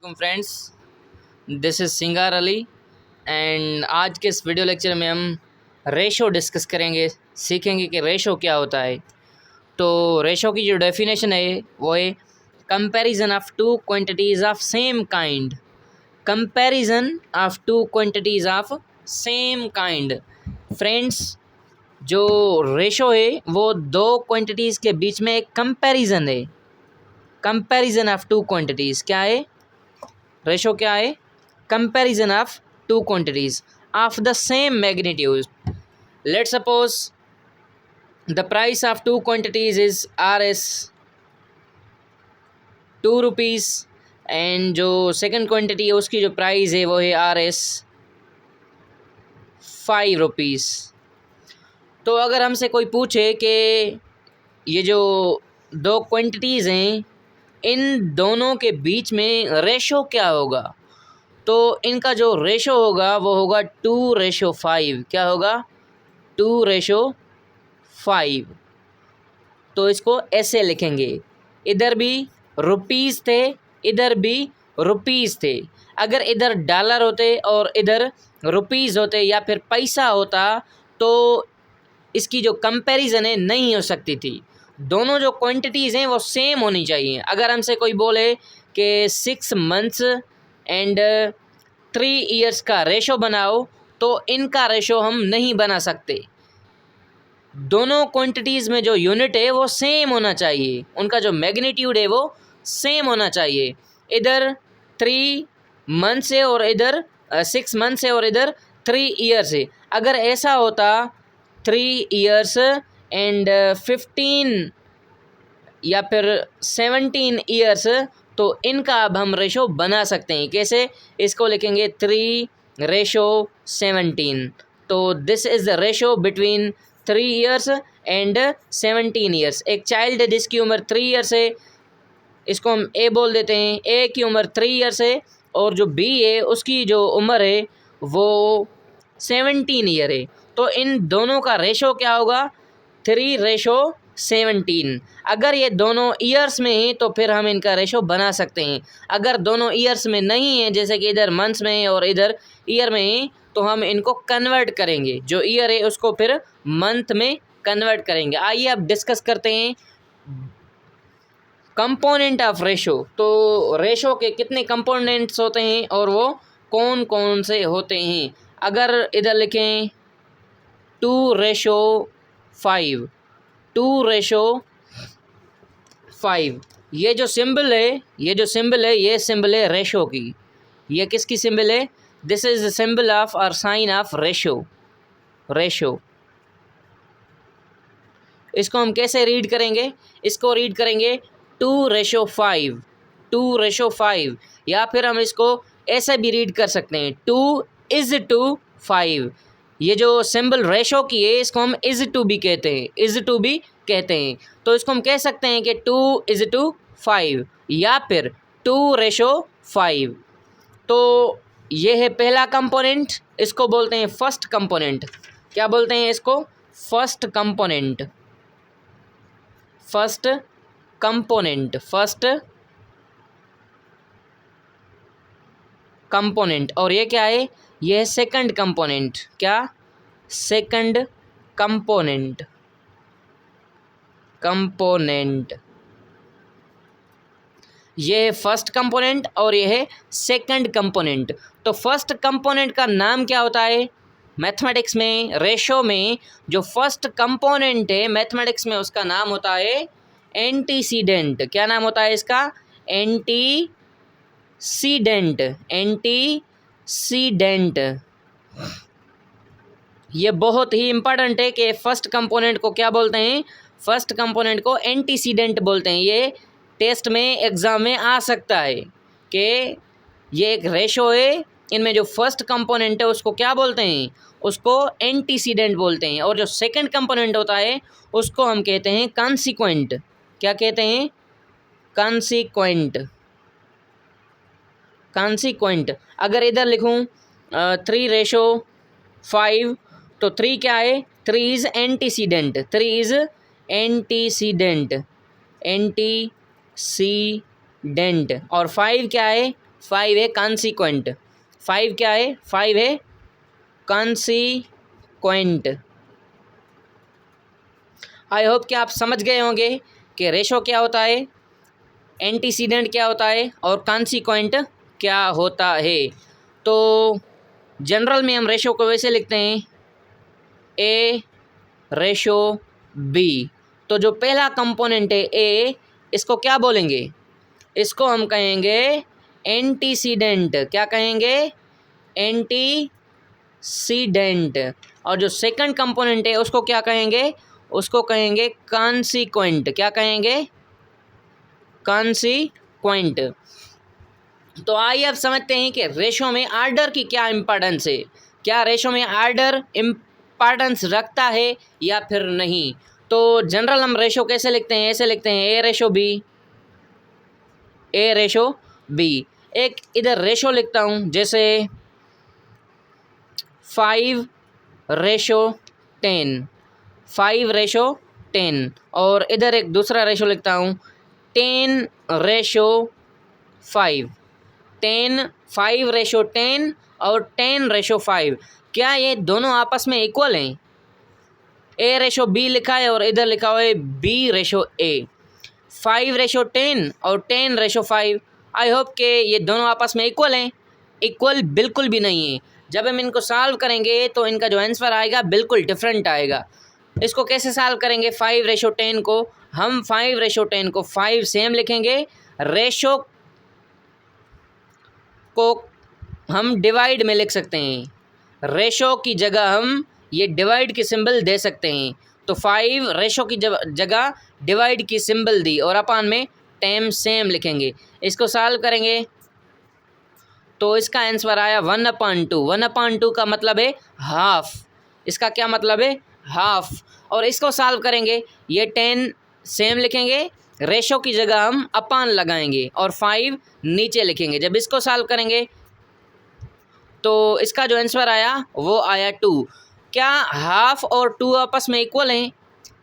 वालेकुम friends, this is सिंगार Ali and आज के इस वीडियो लेक्चर में हम रेशो डिस्कस करेंगे, सीखेंगे कि रेशो क्या होता है। तो रेशो की जो डेफिनेशन है वो है comparison of two quantities of same kind. Comparison of two quantities of same kind. Friends, जो रेशो है वो दो क्वांटिटीज़ के बीच में एक कंपैरिजन है। कंपैरिजन ऑफ टू क्वांटिटीज़ क्या है? रेशो क्या है? Comparison of two quantities of the same magnitude. Let suppose the price of two quantities is Rs 2 rupees and जो सेकंड क्वांटिटी है उसकी जो प्राइस है वो है Rs 5 रुपीज़। तो अगर हमसे कोई पूछे कि ये जो दो क्वांटिटीज़ हैं इन दोनों के बीच में रेशो क्या होगा, तो इनका जो रेशो होगा वो होगा 2:5। क्या होगा? 2:5। तो इसको ऐसे लिखेंगे, इधर भी रुपीज़ थे, इधर भी रुपीज़ थे। अगर इधर डॉलर होते और इधर रुपीज़ होते या फिर पैसा होता तो इसकी जो कंपैरिजन है नहीं हो सकती थी। दोनों जो क्वांटिटीज़ हैं वो सेम होनी चाहिए। अगर हमसे कोई बोले कि 6 मंथ्स एंड 3 ईयर्स का रेशो बनाओ तो इनका रेशो हम नहीं बना सकते। दोनों क्वांटिटीज़ में जो यूनिट है वो सेम होना चाहिए, उनका जो मैग्नीट्यूड है वो सेम होना चाहिए। इधर 3 मंथ्स है और इधर 6 मंथ्स है और इधर 3 ईयर्स है। अगर ऐसा होता 3 ईयर्स एंड 15 या फिर 17 ईयर्स तो इनका अब हम रेशो बना सकते हैं। कैसे? इसको लिखेंगे 3:17। तो this is the ratio between 3 years and 17 years. एक चाइल्ड है जिसकी उम्र 3 ईयर्स है, इसको हम ए बोल देते हैं। ए की उम्र 3 ईयर्स है और जो बी है उसकी जो उम्र है वो 17 ईयर है। तो इन दोनों का रेशो क्या होगा? 3:17। अगर ये दोनों ईयर्स में हैं तो फिर हम इनका रेशो बना सकते हैं। अगर दोनों ईयर्स में नहीं है, जैसे कि इधर मंथ्स में है और इधर ईयर में है, तो हम इनको कन्वर्ट करेंगे। जो ईयर है उसको फिर मंथ में कन्वर्ट करेंगे। आइए अब डिस्कस करते हैं कंपोनेंट ऑफ रेशो। तो रेशो के कितने कंपोनेंट्स होते हैं और वो कौन कौन से होते हैं? अगर इधर लिखें 2:5, 2:5। ये जो सिंबल है ये सिंबल है रेशो की। ये किसकी सिंबल है? This is the symbol of और साइन ऑफ रेशो। इसको हम कैसे रीड करेंगे? इसको रीड करेंगे 2:5, 2:5। या फिर हम इसको ऐसे भी रीड कर सकते हैं 2:5। ये जो सिंबल रेशो की है इसको हम इज टू भी कहते हैं, तो इसको हम कह सकते हैं कि 2:5 या फिर 2:5। तो ये है पहला कंपोनेंट, इसको बोलते हैं फर्स्ट कंपोनेंट। क्या बोलते हैं इसको? First component. और ये क्या है? ये है सेकंड कंपोनेंट। क्या? Second component. ये है फर्स्ट कंपोनेंट और ये है सेकंड कंपोनेंट। तो फर्स्ट कंपोनेंट का नाम क्या होता है? मैथमेटिक्स में रेशो में जो फर्स्ट कंपोनेंट है मैथमेटिक्स में उसका नाम होता है एंटीसीडेंट। क्या नाम होता है इसका? एंटीसीडेंट। ये बहुत ही इम्पॉर्टेंट है कि फर्स्ट कंपोनेंट को क्या बोलते हैं? फर्स्ट कंपोनेंट को एंटीसीडेंट बोलते हैं। ये टेस्ट में एग्ज़ाम में आ सकता है कि ये एक रेशो है, इनमें जो फर्स्ट कंपोनेंट है उसको क्या बोलते हैं? उसको एंटीसीडेंट बोलते हैं। और जो सेकंड कंपोनेंट होता है उसको हम कहते हैं कॉन्सिक्वेंट। क्या कहते हैं? कॉन्सिक्वेंट। अगर इधर लिखूँ 3:5 तो 3 क्या है? 3 इज़ एंटीसीडेंट। और 5 क्या है? 5 है कॉन्सिक्वेंट, 5 क्या है, 5 है कॉन्सिक्वेंट। आई होप कि आप समझ गए होंगे कि रेशो क्या होता है, एंटीसीडेंट क्या होता है और कॉन्सिक्वेंट क्या होता है। तो जनरल में हम रेशो को वैसे लिखते हैं ए रेशो बी। तो जो पहला कंपोनेंट है ए, इसको क्या बोलेंगे, इसको हम कहेंगे एंटीसीडेंट। क्या कहेंगे, एंटीसीडेंट। और जो सेकंड कंपोनेंट है उसको क्या कहेंगे, उसको कहेंगे कॉन्सिक्वेंट। क्या कहेंगे, कॉन्सिक्वेंट। तो आइए अब समझते हैं कि रेशो में आर्डर की क्या इम्पोर्टेंस है, क्या रेशो में आर्डर इम्पोर्टेंस रखता है या फिर नहीं। तो जनरल हम रेशो कैसे लिखते हैं, ऐसे लिखते हैं ए रेशो बी, ए रेशो बी। एक इधर रेशो लिखता हूँ जैसे 5 रेशो 10, 5 रेशो 10। और इधर एक दूसरा रेशो लिखता हूँ 10 रेशो 5, 10, 5 रेशो 10 और 10 रेशो 5। क्या ये दोनों आपस में इक्वल हैं, ए रेशो बी लिखा है और इधर लिखा हुआ है बी रेशो ए। 5 रेशो 10 और 10 रेशो 5, आई होप कि ये दोनों आपस में इक्वल हैं। इक्वल बिल्कुल भी नहीं है। जब हम इनको सॉल्व करेंगे तो इनका जो आंसर आएगा बिल्कुल डिफरेंट आएगा। इसको कैसे सॉल्व करेंगे, 5 रेशो 10 को हम 5 रेशो 10 को 5 सेम लिखेंगे, रेशो को हम डिवाइड में लिख सकते हैं, रेशो की जगह हम ये डिवाइड की सिंबल दे सकते हैं। तो 5 रेशो की जगह डिवाइड की सिंबल दी और अपान में 10 सेम लिखेंगे। इसको सॉल्व करेंगे तो इसका आंसर आया 1/2। 1/2 का मतलब है हाफ, इसका क्या मतलब है, हाफ। और इसको सॉल्व करेंगे, ये 10 सेम लिखेंगे, रेशो की जगह हम अपान लगाएंगे और 5 नीचे लिखेंगे। जब इसको सॉल्व करेंगे तो इसका जो आंसर आया वो आया 2। क्या हाफ और 2 आपस में इक्वल हैं,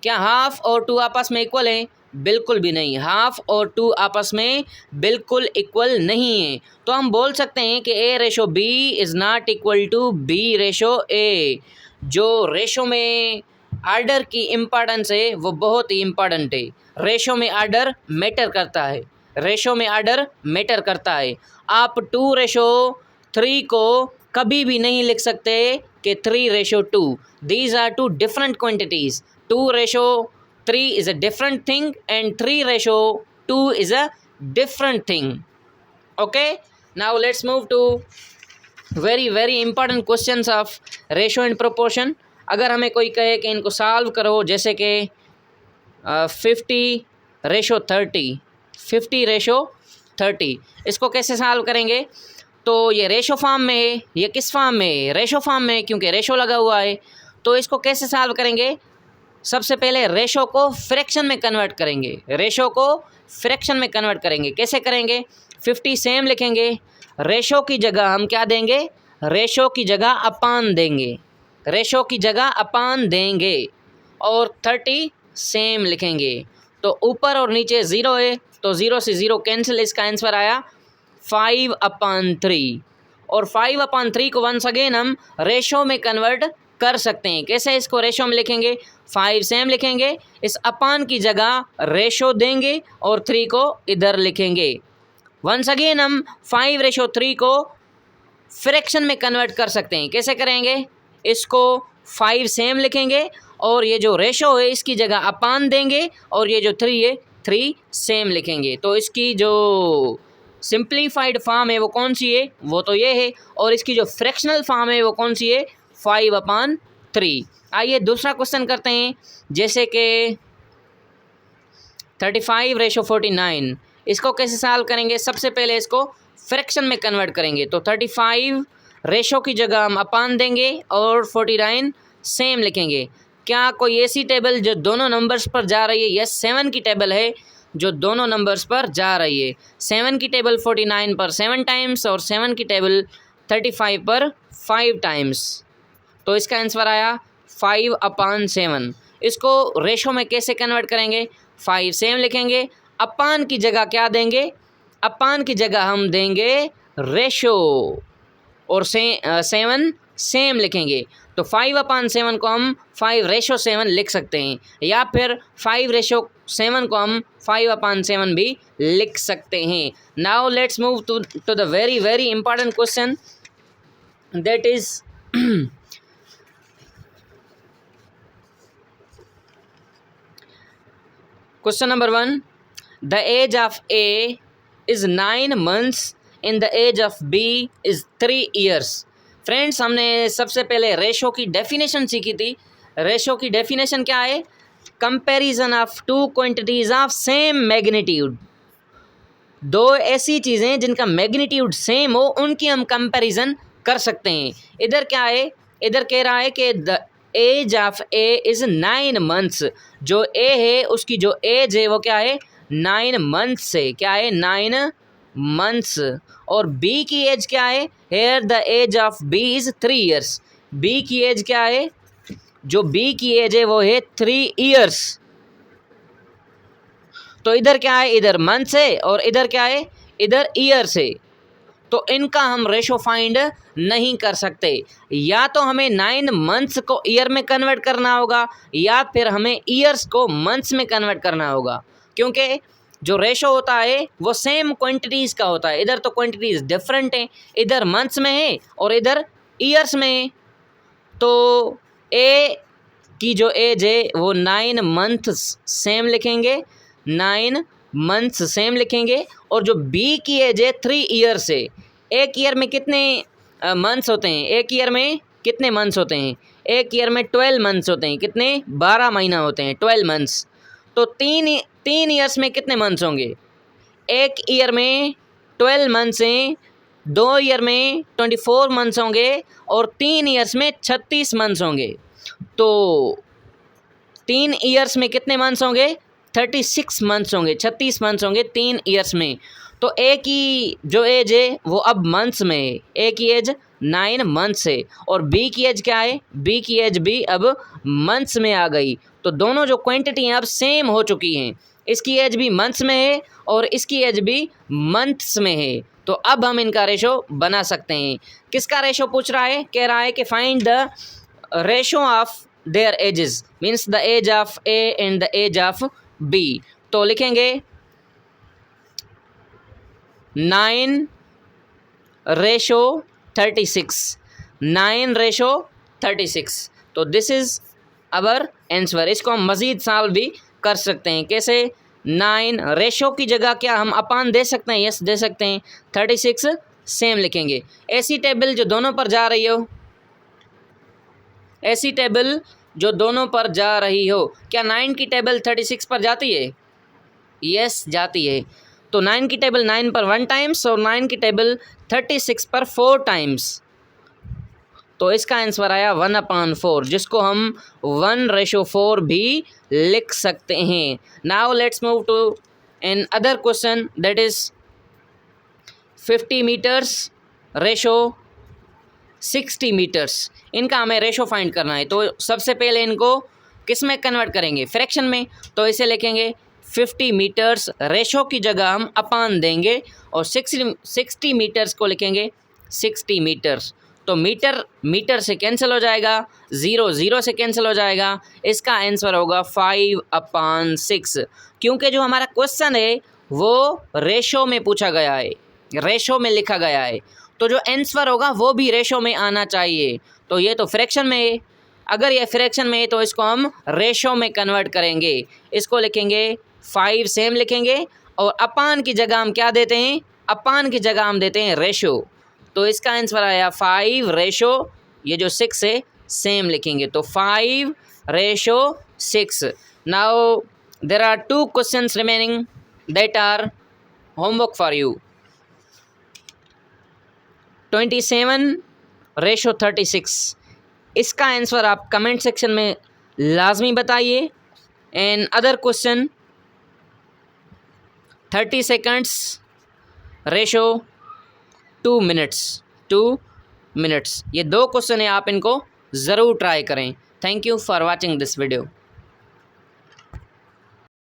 क्या हाफ और 2 आपस में इक्वल हैं, बिल्कुल भी नहीं। हाफ और 2 आपस में बिल्कुल इक्वल नहीं है। तो हम बोल सकते हैं कि A ratio B is not equal to B ratio A. जो रेशो में आर्डर की इम्पोर्टेंस है वो बहुत ही इम्पोर्टेंट है। रेशो में आर्डर मैटर करता है, रेशो में आर्डर मैटर करता है। आप 2 रेशो 3 को कभी भी नहीं लिख सकते कि 3 ratio 2। These are 2 different quantities. 2 ratio 3 is a different thing and 3 ratio 2 is a different thing. Okay, now let's move to very important questions of ratio and proportion. अगर हमें कोई कहे कि इनको सॉल्व करो, जैसे कि 50 रेशो 30, 50 रेशो 30, इसको कैसे सॉल्व करेंगे। तो ये रेशो फॉर्म में है, ये किस फॉर्म में है, रेशो फॉर्म में है क्योंकि रेशो लगा हुआ है। तो इसको कैसे सॉल्व करेंगे, सबसे पहले रेशो को फ्रैक्शन में कन्वर्ट करेंगे, रेशो को फ्रैक्शन में कन्वर्ट करेंगे। कैसे करेंगे, 50 सेम लिखेंगे, रेशो की जगह हम क्या देंगे, रेशो की जगह अपान देंगे, रेशो की जगह अपान देंगे और 30 सेम लिखेंगे। तो ऊपर और नीचे 0 है तो 0 से 0 कैंसिल, इसका आंसर आया 5/3। और 5/3 को वंस अगेन हम रेशो में कन्वर्ट कर सकते हैं। कैसे इसको रेशो में लिखेंगे, 5 सेम लिखेंगे, इस अपान की जगह रेशो देंगे और 3 को इधर लिखेंगे। वंस अगेन हम 5 रेशो 3 को फ्रैक्शन में कन्वर्ट कर सकते हैं। कैसे करेंगे, इसको 5 सेम लिखेंगे और ये जो रेशो है इसकी जगह अपान देंगे और ये जो 3 है 3 सेम लिखेंगे। तो इसकी जो सिंप्लीफाइड फॉर्म है वो कौन सी है, वो तो ये है। और इसकी जो फ्रैक्शनल फॉर्म है वो कौन सी है, 5/3। आइए दूसरा क्वेश्चन करते हैं, जैसे कि 35 रेशो 49, इसको कैसे सॉल्व करेंगे। सबसे पहले इसको फ्रैक्शन में कन्वर्ट करेंगे। तो 35 रेशो की जगह हम अपान देंगे और 49 सेम लिखेंगे। क्या कोई ऐसी टेबल जो दोनों नंबर्स पर जा रही है, यस 7 की टेबल है जो दोनों नंबर्स पर जा रही है। 7 की टेबल 49 पर 7 टाइम्स और 7 की टेबल 35 पर 5 टाइम्स। तो इसका आंसर आया 5/7। इसको रेशो में कैसे कन्वर्ट करेंगे, 5 सेम लिखेंगे, अपान की जगह क्या देंगे, अपान की जगह हम देंगे रेशो और 7 सेम लिखेंगे। तो 5/7 को हम 5:7 लिख सकते हैं, या फिर 5:7 को हम 5/7 भी लिख सकते हैं। Now let's move to the very very important question, that is question number 1। The age of A is 9 months and the age of B is 3 years। Friends, हमने सबसे पहले रेशो की डेफिनेशन सीखी थी। रेशो की डेफिनेशन क्या है? Comparison of two quantities of same magnitude. दो ऐसी चीज़ें जिनका मैग्नीट्यूड सेम हो, उनकी हम कंपैरिजन कर सकते हैं। इधर क्या है? इधर कह रहा है कि the age of A is 9 months। जो A है उसकी जो एज है वो क्या है? 9 months है। क्या है? 9 months। और B की एज क्या है? Here the age of B is 3 years। B की एज क्या है? जो B की एज है वो है 3 years। तो इधर क्या है? इधर मंथ्स है और इधर क्या है? इधर ईयर्स है। तो इनका हम रेशो फाइंड नहीं कर सकते। या तो हमें 9 months को ईयर में कन्वर्ट करना होगा, या फिर हमें ईयर्स को मंथ्स में कन्वर्ट करना होगा, क्योंकि जो रेशो होता है वो सेम क्वांटिटीज़ का होता है। इधर तो क्वांटिटीज़ डिफरेंट हैं, इधर मंथ्स में है और इधर ईयर्स में है। तो ए की जो एज है वो 9 months सेम लिखेंगे, 9 months सेम लिखेंगे। और जो बी की एज है 3 years है। एक ईयर में कितने मंथ्स होते हैं? एक ईयर में कितने मंथ्स होते हैं? एक ईयर में 12 months होते हैं। कितने? 12 महीना होते हैं, 12 months। तो तीन ईयर्स में कितने मंथ्स होंगे? एक ईयर में 12 months हैं, 2 ईयर में 24 months होंगे और 3 ईयर्स में 36 months होंगे। तो 3 ईयर्स में कितने मंथ्स होंगे? 36 months होंगे, 36 months होंगे 3 ईयर्स में। तो ए की जो एज है वो अब मंथ्स में है। ए की एज 9 months है और बी की एज क्या है? बी की एज भी अब मंथ्स में आ गई। तो दोनों जो क्वांटिटी हैं अब सेम हो चुकी हैं। इसकी एज भी मंथ्स में है और इसकी एज भी मंथ्स में है। तो अब हम इनका रेशो बना सकते हैं। किसका रेशो पूछ रहा है? कह रहा है कि find the ratio of their ages, means the age of A and the age of B। तो लिखेंगे 9:36, 9:36। तो दिस इज़ अवर आंसर। इसको हम मज़ीद सॉल्व भी कर सकते हैं। कैसे? 9 रेशो की जगह क्या हम अपान दे सकते हैं? यस, दे सकते हैं। 36 सेम लिखेंगे। ऐसी टेबल जो दोनों पर जा रही हो, ऐसी टेबल जो दोनों पर जा रही हो, क्या 9 की टेबल 36 पर जाती है? यस, जाती है। तो 9 की टेबल 9 पर 1 टाइम्स और 9 की टेबल 36 पर 4 टाइम्स। तो इसका आंसर आया 1/4, जिसको हम 1:4 भी लिख सकते हैं। Now let's move to another question, that is 50 meters ratio 60 meters। इनका हमें रेशो फाइंड करना है। तो सबसे पहले इनको किस में कन्वर्ट करेंगे? फ्रैक्शन में। तो इसे लिखेंगे 50 meters, रेशो की जगह हम अपान देंगे और 60 meters को लिखेंगे 60 meters। तो मीटर से कैंसिल हो जाएगा, 0 से कैंसिल हो जाएगा। इसका आंसर होगा 5/6, क्योंकि जो हमारा क्वेश्चन है वो रेशो में पूछा गया है, रेशो में लिखा गया है। तो जो आंसर होगा वो भी रेशो में आना चाहिए। तो ये तो फ्रैक्शन में है। अगर ये फ्रैक्शन में है तो इसको हम रेशो में कन्वर्ट करेंगे। इसको लिखेंगे 5 सेम लिखेंगे और अपान की जगह हम क्या देते हैं? अपान की जगह हम देते हैं रेशो। तो इसका आंसर आया 5:, ये जो 6 है सेम लिखेंगे। तो 5:6। Now there are 2 questions remaining that are homework for you. 27:36। इसका आंसर आप कमेंट सेक्शन में लाजमी बताइए। And other question 30 seconds ratio 2 minutes। ये 2 क्वेश्चन है, आप इनको ज़रूर ट्राई करें। Thank you for watching this video.